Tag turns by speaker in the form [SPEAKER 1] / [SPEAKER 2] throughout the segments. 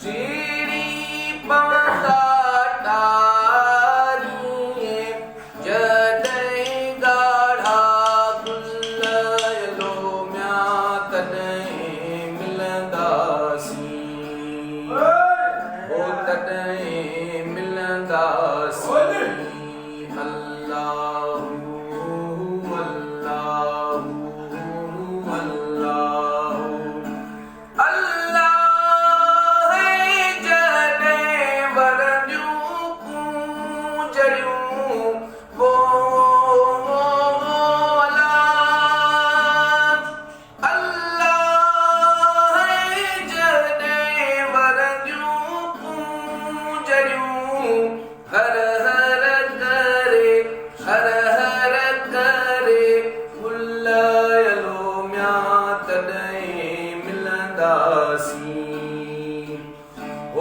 [SPEAKER 1] चीड़ी पवंदा तारीअ जॾहिं ॻाढ़ा गुल लोमिया तॾहिं मिलंदासीं ओ तॾहिं मिलंदासीं अल्लाहु अल्लाहु अल्लाहु जॾहिं वरंदियूं कूंजरियूं बोला अल्लाहु जॾहिं वरंदियूं कूंजरियूं हर हर करे गुल लोमिया तॾहिं मिलंदासीं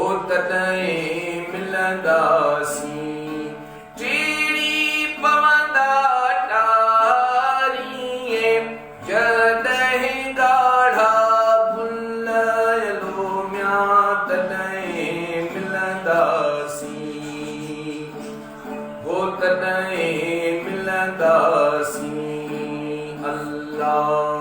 [SPEAKER 1] ओ तॾहिं मिलंदासीं चीड़ी पवंदा टारीअ जॾहिं ॻाढ़ा गुल लोमिया तॾहिं मिलंदासीं ओ तॾहिं मिलंदासीं अल्लाह